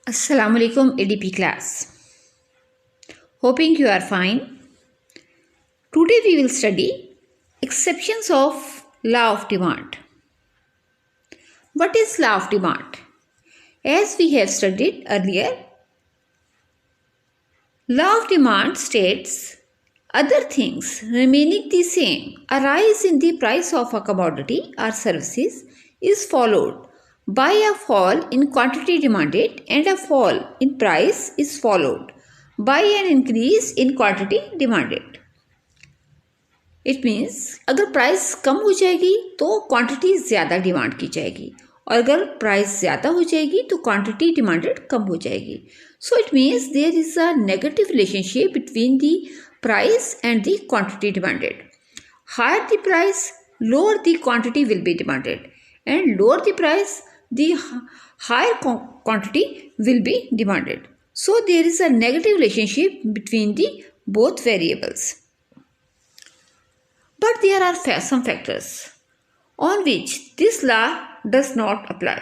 Assalamu alaikum ADP class. Hoping you are fine. Today we will study exceptions of law of demand. What is law of demand? As we have studied earlier, law of demand states other things remaining the same arise in the price of a commodity or services is followed by a fall in quantity demanded, and a fall in price is followed by an increase in quantity demanded. It means अगर price कम हो जाएगी तो quantity ज़्यादा demand की जाएगी, और अगर price ज़्यादा हो जाएगी तो क्वांटिटी डिमांडेड कम हो जाएगी. So it means there is a negative relationship between the price and the quantity demanded. Higher the price, lower the quantity will be demanded, and lower the price, the higher quantity will be demanded. So there is a negative relationship between the both variables. But there are some factors on which this law does not apply.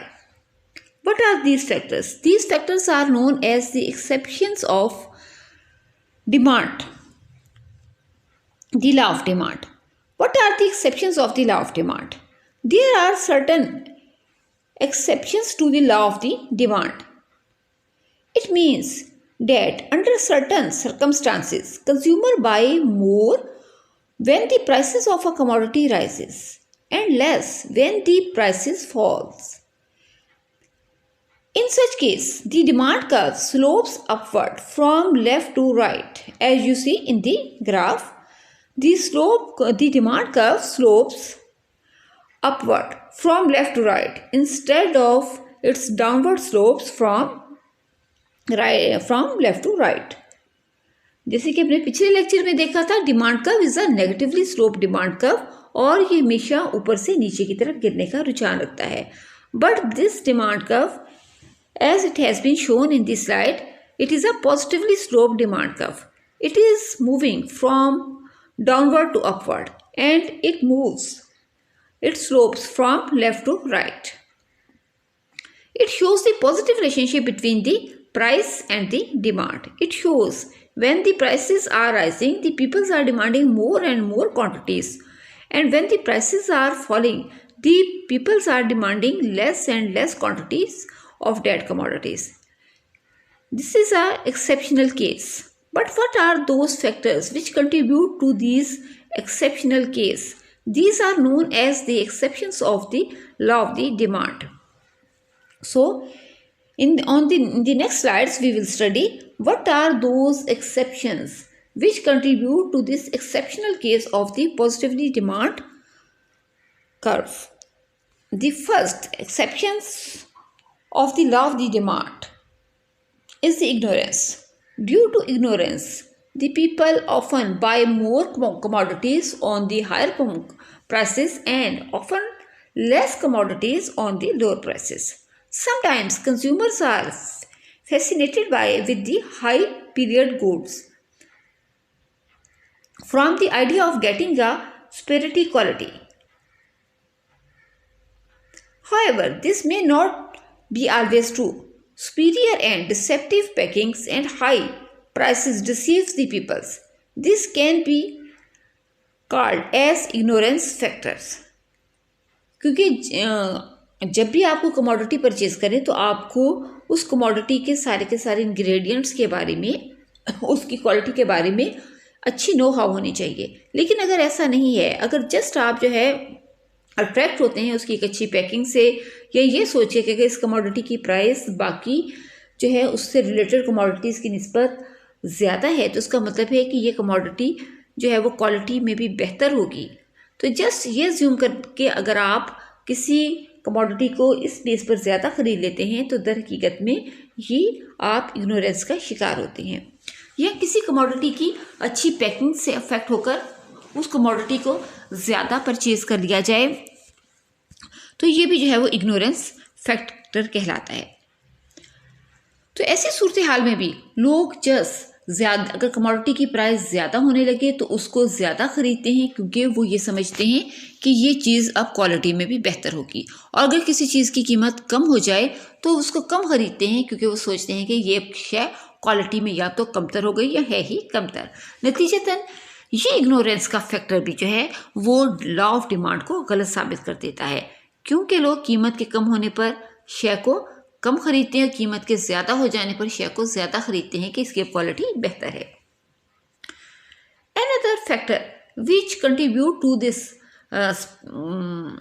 What are these factors? These factors are known as the exceptions of demand, the law of demand. What are the exceptions of the law of demand? There are certain exceptions to the law of the demand. It means that under certain circumstances, consumer buy more when the prices of a commodity rises and less when the prices falls. In such case, the demand curve slopes upward from left to right. As you see in the graph, the demand curve slopes upward from left to right instead of its downward slopes from left to right. जैसे कि अपने पिछले lecture में देखा था, demand curve is a negatively slope demand curve, और ये हमेशा ऊपर से नीचे की तरफ गिरने का रुझान रखता है. But this demand curve, as it has been shown in this slide, it is a positively slope demand curve. It is moving from downward to upward, and it slopes from left to right. It shows the positive relationship between the price and the demand. It shows when the prices are rising, the people are demanding more and more quantities, and when the prices are falling, the people are demanding less and less quantities of that commodities. This is an exceptional case. But what are those factors which contribute to these exceptional case? These are known as the exceptions of the law of the demand. So, in the next slides, we will study what are those exceptions which contribute to this exceptional case of the positively demand curve. The first exceptions of the law of the demand is the ignorance. Due to ignorance, the people often buy more commodities on the higher prices and often less commodities on the lower prices. Sometimes consumers are fascinated with the high period goods from the idea of getting a superiority quality. However, this may not be always true. Superior and deceptive packings and high prices deceives the peoples. This can be called as ignorance factors. क्योंकि जब भी आपको commodity purchase करें तो आपको उस commodity के सारे इंग्रेडिएंट्स के बारे में, उसकी क्वालिटी के बारे में अच्छी नो हाउ होनी चाहिए. लेकिन अगर ऐसा नहीं है, अगर जस्ट आप जो है अट्रैक्ट होते हैं उसकी एक अच्छी पैकिंग से, या ये सोचिए कि इस कमोडिटी की प्राइस बाकी जो है उससे रिलेटेड कमोडिटीज़ की निस्बत ज़्यादा है, तो इसका मतलब है कि ये कमोडिटी जो है वो क्वालिटी में भी बेहतर होगी. तो जस्ट ये ज्यूम करके अगर आप किसी कमोडिटी को इस बेस पर ज़्यादा ख़रीद लेते हैं तो दर हकीकत में ये आप इग्नोरेंस का शिकार होते हैं. या किसी कमोडिटी की अच्छी पैकिंग से अफेक्ट होकर उस कमोडिटी को ज़्यादा परचेज कर लिया जाए, तो ये भी जो है वो इग्नोरेंस फैक्टर कहलाता है. तो ऐसी सूरत हाल में भी लोग जस्ट ज़्यादा, अगर कमोडिटी की प्राइस ज़्यादा होने लगे तो उसको ज़्यादा ख़रीदते हैं क्योंकि वो ये समझते हैं कि ये चीज़ अब क्वालिटी में भी बेहतर होगी। और अगर किसी चीज़ की कीमत कम हो जाए तो उसको कम ख़रीदते हैं क्योंकि वो सोचते हैं कि ये शय क्वालिटी में या तो कमतर हो गई या है ही कमतर। नतीजतन ये इग्नोरेंस का फैक्टर भी जो है वो लॉ ऑफ डिमांड को गलत साबित कर देता है, क्योंकि लोग कीमत के कम होने पर शय को कम खरीदते हैं, कीमत के ज़्यादा हो जाने पर शय को ज़्यादा खरीदते हैं कि इसकी क्वालिटी बेहतर है। Another factor which contribute to this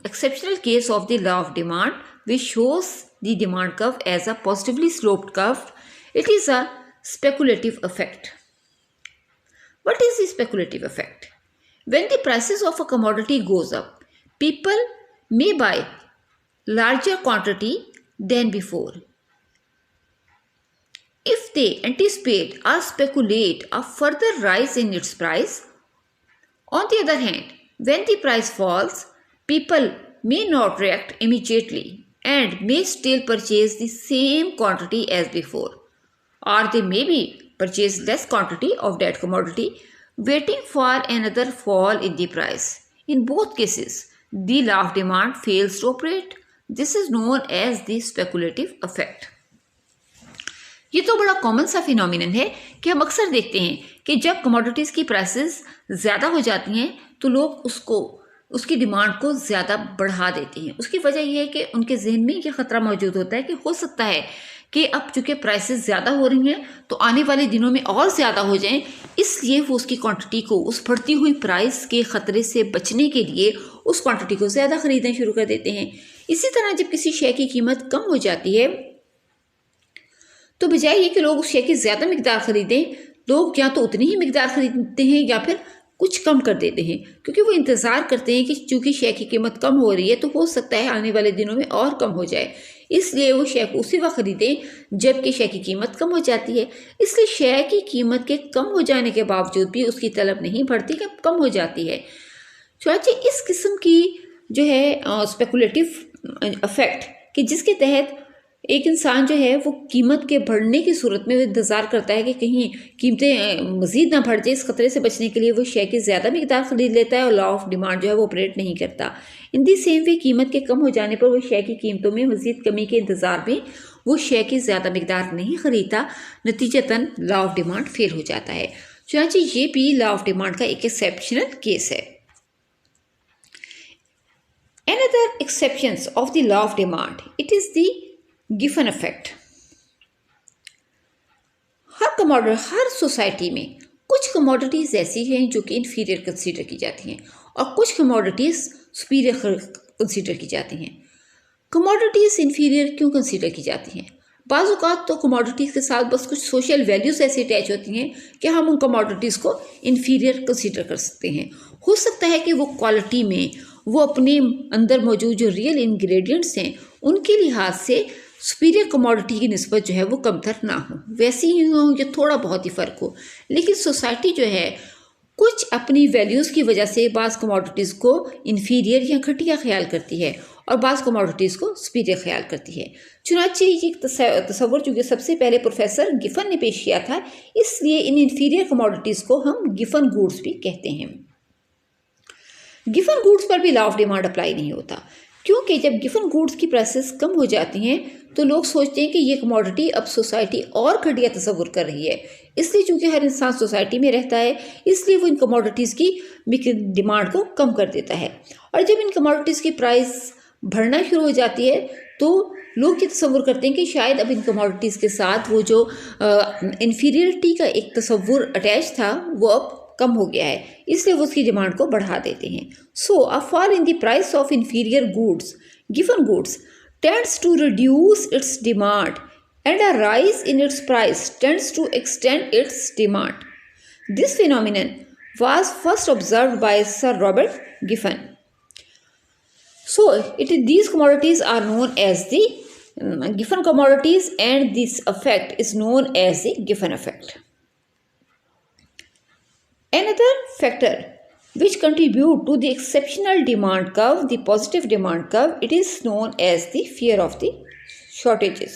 exceptional case of the law of demand, which shows the demand curve as a positively sloped curve, it is a speculative effect. What is the speculative effect? When the prices of a commodity goes up, people may buy larger quantity than before. If they anticipate or speculate a further rise in its price. On the other hand, when the price falls, people may not react immediately and may still purchase the same quantity as before, or they may be purchase less quantity of that commodity, waiting for another fall in the price. In both cases, the law of demand fails to operate. This is known as the speculative effect. ये तो बड़ा common सा phenomenon है कि हम अक्सर देखते हैं कि जब कमोडिटीज़ की प्राइसेस ज़्यादा हो जाती हैं तो लोग उसकी डिमांड को ज़्यादा बढ़ा देते हैं। उसकी वजह यह है कि उनके जहन में ये ख़तरा मौजूद होता है कि हो सकता है कि अब चूँकि प्राइसेस ज़्यादा हो रही हैं तो आने वाले दिनों में और ज़्यादा हो जाएं, इसलिए वो उसकी क्वांटिटी को उस बढ़ती हुई प्राइस के ख़तरे से बचने के लिए उस क्वांटिटी को ज़्यादा ख़रीदना शुरू कर देते हैं। इसी तरह जब किसी शय की कीमत कम हो जाती है तो बजाय ये कि लोग उस शय की ज़्यादा मिकदार ख़रीदें, लोग या तो उतनी ही मिकदार ख़रीदते हैं या फिर कुछ कम कर देते हैं, क्योंकि वो इंतज़ार करते हैं कि चूँकि शय की कीमत कम हो रही है तो हो सकता है आने वाले दिनों में और कम हो जाए, इसलिए वो शय को उसी वक्त ख़रीदें जबकि शय की कीमत कम हो जाती है। इसलिए शय की कीमत के कम हो जाने के बावजूद भी उसकी तलब नहीं बढ़ती कि कम हो जाती है। चुनांचे इस किस्म की जो है स्पेकुलेटिव इफेक्ट कि जिसके तहत एक इंसान जो है वो कीमत के बढ़ने की सूरत में इंतज़ार करता है कि कहीं कीमतें मज़ीद ना बढ़ जाए, इस खतरे से बचने के लिए वो शय की ज़्यादा मिकदार ख़रीद लेता है और लॉ ऑफ डिमांड जो है वो ऑपरेट नहीं करता। इन दी सेम वे कीमत के कम हो जाने पर वो शय की कीमतों में मज़ीद कमी के इंतज़ार में वो शय की ज़्यादा मिकदार नहीं ख़रीदता, नतीजतन लॉ ऑफ डिमांड फेल हो जाता है। चुनांचे ये भी लॉ ऑफ डिमांड का एक एक्सेप्शनल केस है। Another exceptions of the law of demand, it is the Giffen effect. Her society में कुछ कमोडिटीज़ ऐसी हैं जो कि इन्फीरियर कंसीडर की जाती हैं और कुछ कमोडिटीज़ सुपीरियर कंसीडर की जाती हैं। कमोडिटीज़ इन्फीरियर क्यों कंसीडर की जाती हैं? बाज़ औक़ात तो कमोडिटीज़ के साथ बस कुछ सोशल वैल्यूज़ ऐसी अटैच होती हैं कि हम उन कमोडिटीज़ को इन्फीरियर कंसीडर कर सकते हैं। हो सकता है कि वो क्वालिटी में वो अपने अंदर मौजूद जो रियल इंग्रेडिएंट्स हैं उनके लिहाज से सुपीरियर कमोडिटी की निस्बत जो है वो कमतर ना हो, वैसी ही हो या थोड़ा बहुत ही फ़र्क हो, लेकिन सोसाइटी जो है कुछ अपनी वैल्यूज़ की वजह से बाज़ कमोडिटीज़ को इन्फीरियर या घटिया ख्याल करती है और बाज़ कमोडिटीज़ को सुपीरियर ख्याल करती है। चुनांचे ये तस्वर चूँकि सबसे पहले प्रोफेसर गिफन ने पेश किया था, इसलिए इन इन्फीरियर कमोडिटीज़ को हम गिफन गुड्स भी कहते हैं। गिफन गुड्स पर भी लॉ ऑफ डिमांड अप्लाई नहीं होता, क्योंकि जब गिफन गुड्स की प्राइसेस कम हो जाती हैं तो लोग सोचते हैं कि ये कमोडिटी अब सोसाइटी और घटिया तस्वुर कर रही है, इसलिए चूँकि हर इंसान सोसाइटी में रहता है इसलिए वो इन कमोडिटीज़ की डिमांड को कम कर देता है। और जब इन कमोडिटीज़ की प्राइस बढ़ना शुरू हो जाती है तो लोग ये तस्वुर करते हैं कि शायद अब इन कमोडिटीज़ के साथ वो जो इन्फीरियरिटी का एक तस्वुर अटैच था वो अब कम हो गया है, इसलिए वो उसकी डिमांड को बढ़ा देते हैं। So a fall in the price of inferior goods, given goods, tends to reduce its demand and a rise in its price tends to extend its demand. This phenomenon was first observed by Sir Robert Giffen. So these commodities are known as the Giffen commodities and this effect is known as the Giffen effect. Another factor which contribute to the exceptional demand curve, the positive demand curve, it is known as the fear of the shortages.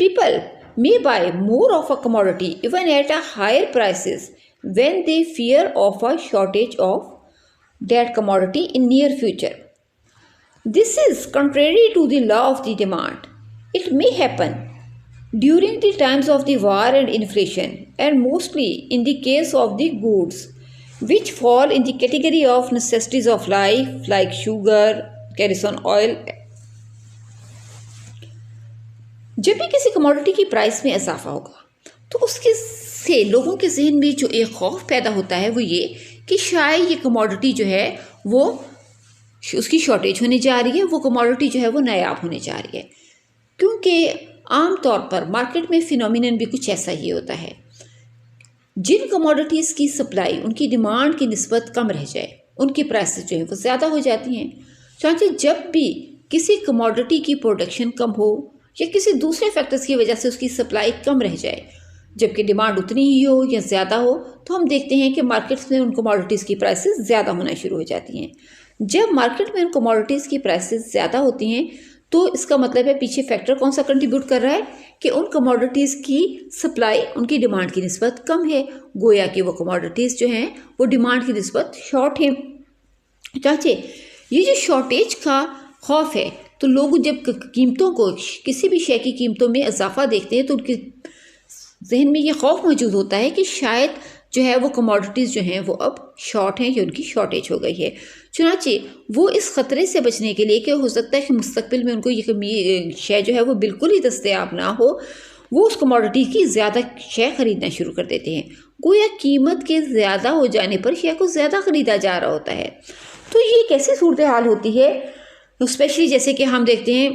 People may buy more of a commodity even at a higher prices when they fear of a shortage of that commodity in near future. This is contrary to the law of the demand. It may happen during the times of the war and inflation, and mostly in the case of the goods which fall in the category of necessities of life like sugar, kerosene oil. जब भी किसी commodity की price में इजाफा होगा तो उसके से लोगों के जहन में जो एक खौफ पैदा होता है वो ये कि शायद ये कमोडिटी जो है वो उसकी शॉर्टेज होने जा रही है, वो कमोडिटी जो है वो नायाब होने जा रही है। क्योंकि आम तौर पर मार्केट में फिनोमिनन भी कुछ ऐसा ही होता है, जिन कमोडिटीज़ की सप्लाई उनकी डिमांड की निस्बत कम रह जाए उनकी प्राइसेस जो है वो ज़्यादा हो जाती हैं। चाहे जब भी किसी कमोडिटी की प्रोडक्शन कम हो या किसी दूसरे फैक्टर्स की वजह से उसकी सप्लाई कम रह जाए जबकि डिमांड उतनी ही हो या ज़्यादा हो, तो हम देखते हैं कि मार्केट्स में उन कमोडिटीज़ की प्राइसेस ज़्यादा होना शुरू हो जाती हैं। जब मार्केट में उन कमोडिटीज़ की प्राइसेस ज़्यादा होती हैं तो इसका मतलब है पीछे फैक्टर कौन सा कंट्रीब्यूट कर रहा है कि उन कमोडिटीज़ की सप्लाई उनकी डिमांड की निस्बत कम है, गोया कि वो कमोडिटीज़ जो हैं वो डिमांड की निस्बत शॉर्ट हैं। चाचे ये जो शॉर्टेज का खौफ है, तो लोग जब कीमतों को किसी भी शय की कीमतों में इजाफा देखते हैं तो उनके जहन में ये खौफ मौजूद होता है कि शायद जो है वो कमोडिटीज़ जो हैं वो अब शॉर्ट हैं या उनकी शॉर्टेज हो गई है। चुनाचे वो इस ख़तरे से बचने के लिए कि हो सकता है कि मुस्तकबिल में उनको ये शय जो है वो बिल्कुल ही दस्तयाब ना हो, वो उस कमोडिटी की ज़्यादा शय ख़रीदना शुरू कर देते हैं। गोया कीमत के ज़्यादा हो जाने पर शय को ज़्यादा ख़रीदा जा रहा होता है। तो ये कैसी सूरत हाल होती है, स्पेशली जैसे कि हम देखते हैं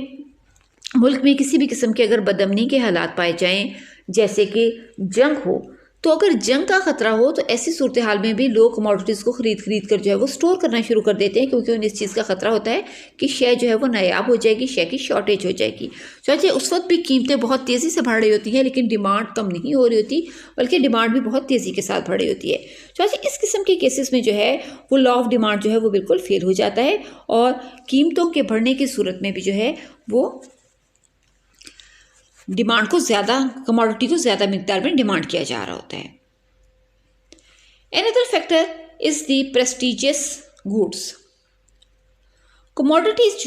मुल्क में किसी भी किस्म के अगर बदअमनी के हालात पाए जाएँ, जैसे कि जंग हो, तो अगर जंग का ख़तरा हो तो ऐसी सूरत हाल में भी लोग कमोडिटीज़ को ख़रीद कर जो है वो स्टोर करना शुरू कर देते हैं, क्योंकि उन्हें इस चीज़ का ख़तरा होता है कि शय जो है वो नायाब हो जाएगी, शय की शॉर्टेज हो जाएगी। चाहे उस वक्त भी कीमतें बहुत तेज़ी से बढ़ रही होती हैं लेकिन डिमांड कम नहीं हो रही होती, बल्कि डिमांड भी बहुत तेज़ी के साथ बढ़ रही होती है। चाहे इस किस्म के केसेस में जो है वो लॉ ऑफ डिमांड जो है वो बिल्कुल फेल हो जाता है और कीमतों के बढ़ने की सूरत में भी जो है वो डिमांड को ज़्यादा, कमोडिटी को ज़्यादा मिकदार में डिमांड किया जा रहा होता है। Another factor is the prestigious goods. Commodities,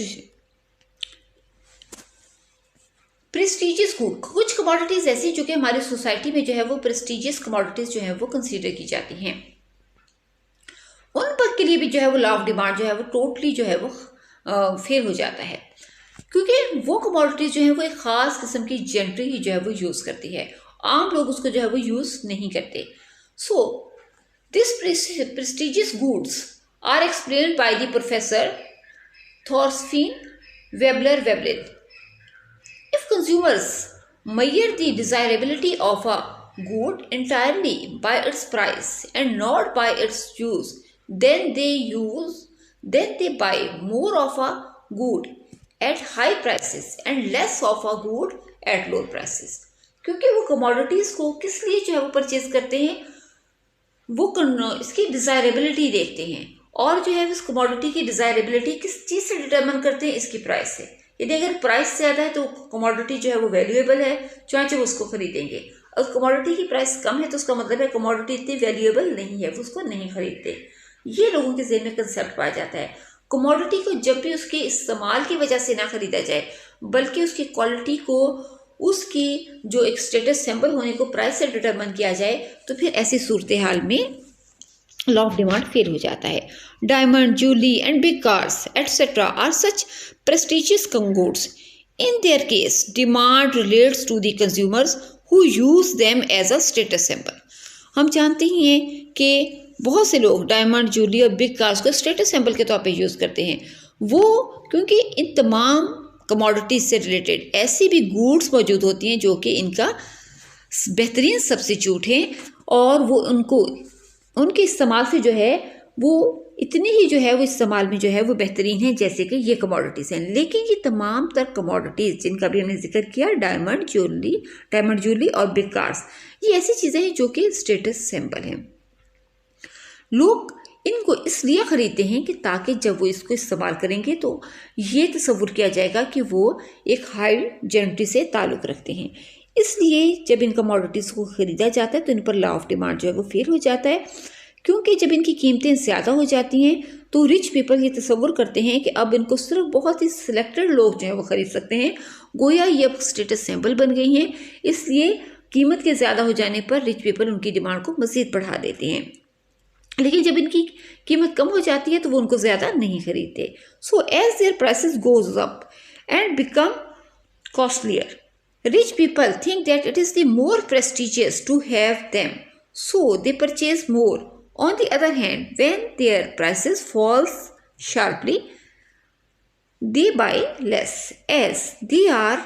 prestigious good, कुछ कमोडिटीज़ ऐसी जो कि हमारी सोसाइटी में जो है वो प्रेस्टिजियस कमोडिटीज़ जो है वो कंसीडर की जाती हैं, उन पर के लिए भी जो है वो लॉ ऑफ डिमांड जो है वो टोटली जो है वो फेल हो जाता है, क्योंकि वो कमोडिटीज़ जो है वो एक ख़ास किस्म की जेंट्री ही जो है वो यूज़ करती है, आम लोग उसको जो है वो यूज़ नहीं करते। सो these prestigious goods are explained by the professor Thorstein Veblen. If consumers measure the desirability of a good entirely by its price and not by its use, then they buy more of a good at high prices and less of a good at low prices. क्योंकि वो commodities को किस लिए जो है वो purchase करते हैं, वो इसकी डिज़ायरेबिलिटी देखते हैं, और जो है उस कमोडिटी की डिज़ायरेबिलिटी किस चीज़ से डिटरमिन करते हैं, इसकी प्राइस से। यदि अगर प्राइस ज़्यादा है तो कमोडिटी जो है वो वैल्यूएबल है, चाहे वो उसको खरीदेंगे। और कमोडिटी की प्राइस कम है तो उसका मतलब है कमोडिटी इतनी वैल्यूएबल नहीं है, वो उसको नहीं खरीदते। ये लोगों के ज़हन में कंसेप्ट पाया जाता है। कमोडिटी को जब भी उसके इस्तेमाल की वजह से ना खरीदा जाए, बल्कि उसकी क्वालिटी को, उसकी जो एक स्टेटस सिंबल होने को प्राइस से डिटरमिन किया जाए, तो फिर ऐसी सूरत हाल में लॉ ऑफ डिमांड फेल हो जाता है। Diamond, jewellery and big cars etcetera are such prestigious goods. In their case demand relates to the consumers who use them as a status symbol. हम जानते ही हैं कि बहुत से लोग डायमंड, ज्वेलरी और बिग कार्स को स्टेटस सिंबल के तौर पे यूज़ करते हैं, वो क्योंकि इन तमाम कमोडिटीज से रिलेटेड ऐसी भी गुड्स मौजूद होती हैं जो कि इनका बेहतरीन सब्स्टिट्यूट हैं, और वो उनके इस्तेमाल से जो है वो इतनी ही जो है वो इस्तेमाल में जो है वो बेहतरीन है जैसे कि ये कमोडिटीज़ हैं। लेकिन ये तमाम तर कमोडिटीज़ जिनका भी हमने जिक्र किया, डायमंड ज्वेलरी और बिग कार्स, ये ऐसी चीज़ें हैं जो कि स्टेटस सिंबल हैं। लोग इनको इसलिए ख़रीदते हैं कि ताकि जब वो इसको इस्तेमाल करेंगे तो ये तसव्वुर किया जाएगा कि वो एक हाई जेंट्री से ताल्लुक़ रखते हैं। इसलिए जब इन कमोडिटीज़ को ख़रीदा जाता है तो इन पर लॉ ऑफ डिमांड जो है वो फेल हो जाता है, क्योंकि जब इनकी कीमतें ज़्यादा हो जाती हैं तो रिच पीपल ये तसव्वुर करते हैं कि अब इनको सिर्फ बहुत ही सिलेक्टेड लोग जो है वो ख़रीद सकते हैं, गोया ये अब स्टेटस सिंबल बन गई हैं। इसलिए कीमत के ज़्यादा हो जाने पर रिच पीपल उनकी डिमांड को मज़ीद बढ़ा देते हैं, लेकिन जब इनकी कीमत कम हो जाती है तो वो उनको ज़्यादा नहीं खरीदते। So as their prices goes up and become costlier, rich people think that it is the more prestigious to have them, so they purchase more. On the other hand, when their prices falls sharply, they buy less as they are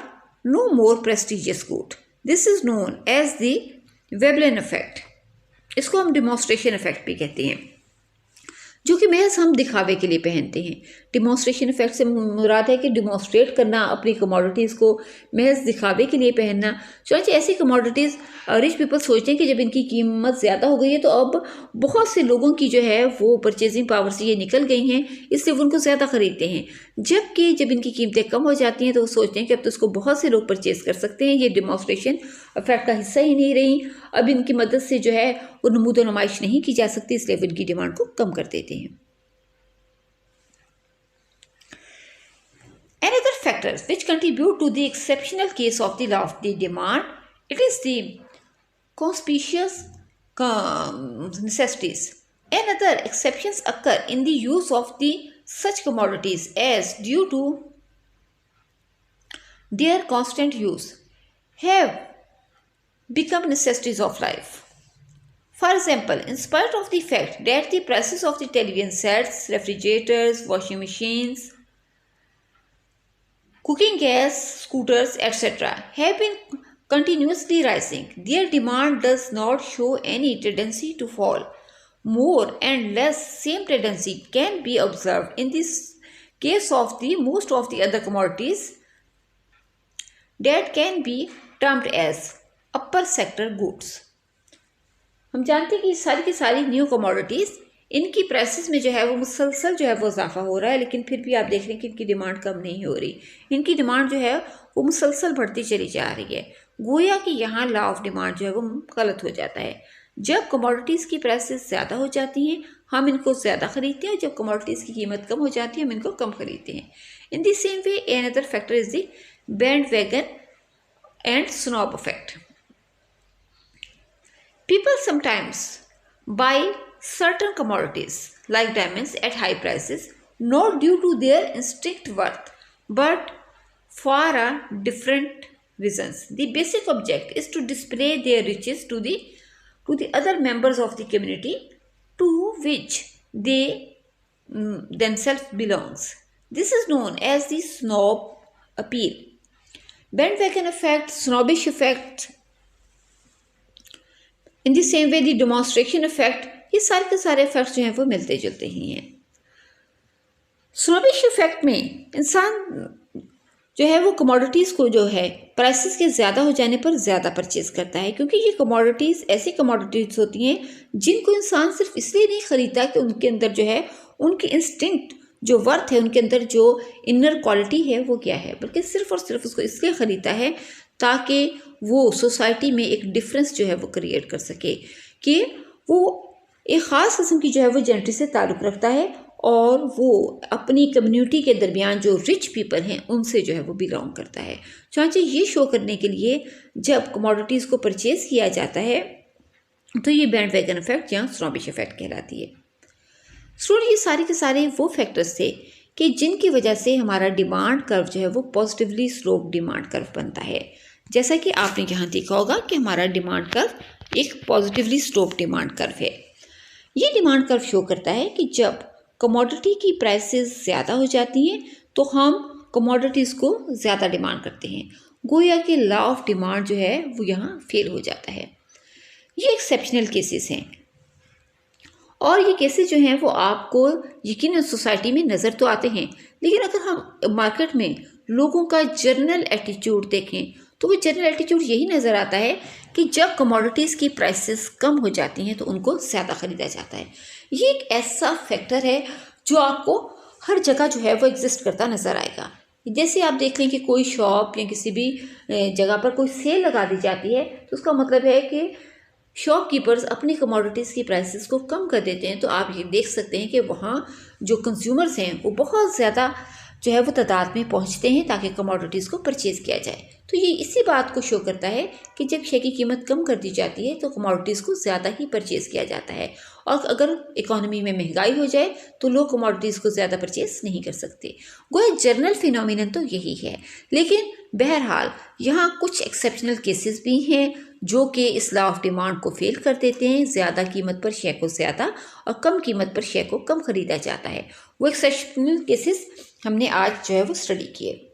no more prestigious good. This is known as the Veblen effect. इसको हम demonstration effect भी कहते हैं, जो कि महज हम दिखावे के लिए पहनते हैं। डिमॉन्स्ट्रेशन इफेक्ट से मुराद है कि डिमॉन्स्ट्रेट करना अपनी कमोडिटीज़ को महज दिखावे के लिए पहनना। चूँकि ऐसी कमोडिटीज़ रिच पीपल सोचते हैं कि जब इनकी कीमत ज़्यादा हो गई है तो अब बहुत से लोगों की जो है वो परचेजिंग पावर से ये निकल गई हैं, इसलिए वो उनको ज़्यादा ख़रीदते हैं। जबकि जब इनकी कीमतें कम हो जाती हैं तो वो सोचते हैं कि अब तो उसको बहुत से लोग परचेज़ कर सकते हैं, ये डिमॉन्स्ट्रेशन इफेक्ट का हिस्सा ही नहीं रही, अब इनकी मदद से जो है वो नमूद व नुमाइश नहीं की जा सकती, इसलिए वो इनकी डिमांड को कम कर देते हैं। Another factors which contribute to the exceptional case of the law of the demand, it is the conspicuous necessities. Another exceptions occur in the use of the such commodities as due to their constant use have become necessities of life. For example, in spite of the fact that the prices of the television sets, refrigerators, washing machines, cooking gas, scooters, etc. have been continuously rising, their demand does not show any tendency to fall. More and less same tendency can be observed in this case of the most of the other commodities that can be termed as upper sector goods. हम जानते हैं कि सारी की सारी new commodities इनकी prices में जो है वो मुसलसल जो है वो इजाफा हो रहा है, लेकिन फिर भी आप देख रहे हैं कि इनकी डिमांड कम नहीं हो रही, इनकी डिमांड जो है वो मुसलसल बढ़ती चली जा रही है। गोया कि यहाँ लॉ ऑफ डिमांड जो है वो गलत हो जाता है। जब कमोडिटीज़ की प्राइसेस ज़्यादा हो जाती हैं हम इनको ज़्यादा खरीदते हैं, और जब कमोडिटीज़ की कीमत कम हो जाती है हम इनको कम खरीदते हैं। In the same way another factor is the bandwagon and snob effect. People sometimes buy certain commodities like diamonds at high prices not due to their instinct worth but for a different reasons. The basic object is to display their riches to the other members of the community to which they themselves belongs. This is known as the snob appeal. Bandwagon effect, snobbish effect, in the same way the demonstration effect, ये सारे के सारे effects जो हैं वो मिलते जुलते ही हैं। स्नोबिश इफेक्ट में इंसान जो है वो कमोडिटीज़ को जो है प्राइसेस के ज़्यादा हो जाने पर ज़्यादा परचेज करता है, क्योंकि ये कमोडिटीज़ ऐसी कमोडिटीज़ होती हैं जिनको इंसान सिर्फ इसलिए नहीं ख़रीदता कि उनके अंदर जो है उनकी इंस्टिंक्ट जो वर्थ है, उनके अंदर जो इनर क्वालिटी है वो क्या है, बल्कि सिर्फ और सिर्फ उसको इसलिए ख़रीदता है ताकि वो सोसाइटी में एक डिफरेंस जो है वो क्रिएट कर सके कि वो एक ख़ास किस्म की जो है वो जेनेटिक से ताल्लुक़ रखता है और वो अपनी कम्युनिटी के दरमियान जो रिच पीपल हैं उनसे जो है वो बिलोंग करता है। चाहे ये शो करने के लिए जब कमोडिटीज़ को परचेज़ किया जाता है तो ये बैंडवैगन इफेक्ट या स्नॉबिश इफेक्ट कहलाती है। स्टूडेंट, ये सारे के सारे वो फैक्टर्स थे कि जिनकी वजह से हमारा डिमांड कर्व जो है वो पॉजिटिवली स्लोप डिमांड कर्व बनता है। जैसा कि आपने यहाँ देखा होगा कि हमारा डिमांड कर्व एक पॉजिटिवली स्लोप डिमांड कर्व है। ये डिमांड कर्व शो करता है कि जब कमोडिटी की प्राइसेस ज़्यादा हो जाती हैं तो हम कमोडिटीज़ को ज़्यादा डिमांड करते हैं, गोया कि लॉ ऑफ डिमांड जो है वो यहाँ फेल हो जाता है। ये एक्सेप्शनल केसेस हैं और ये केसेस जो हैं वो आपको यकीनन सोसाइटी में नज़र तो आते हैं, लेकिन अगर हम मार्केट में लोगों का जनरल एटीट्यूड देखें तो वो जनरल एटीट्यूड यही नज़र आता है कि जब कमोडिटीज़ की प्राइसेस कम हो जाती हैं तो उनको ज़्यादा ख़रीदा जाता है। ये एक ऐसा फैक्टर है जो आपको हर जगह जो है वो एग्जिस्ट करता नज़र आएगा। जैसे आप देख लें कि कोई शॉप या किसी भी जगह पर कोई सेल लगा दी जाती है, तो उसका मतलब है कि शॉपकीपर्स अपनी कमोडिटीज़ की प्राइसेस को कम कर देते हैं। तो आप ये देख सकते हैं कि वहाँ जो कंज्यूमर्स हैं वो बहुत ज़्यादा जो है वो तादाद में पहुँचते हैं ताकि कमोडिटीज़ को परचेज़ किया जाए। तो ये इसी बात को शो करता है कि जब शे की कीमत कम कर दी जाती है तो कमोडिटीज़ को ज़्यादा ही परचेज़ किया जाता है, और अगर इकोनॉमी में महंगाई हो जाए तो लोग कमोडिटीज़ को ज़्यादा परचेज़ नहीं कर सकते। गोया जनरल फिनोमिनन तो यही है, लेकिन बहरहाल यहाँ कुछ एक्सेप्शनल केसेस भी हैं जो कि इस लॉ ऑफ डिमांड को फेल कर देते हैं। ज़्यादा कीमत पर शे को ज़्यादा और कम कीमत पर शे को कम खरीदा जाता है। वो एक्सेप्शनल केसेस हमने आज जो है वो स्टडी किए।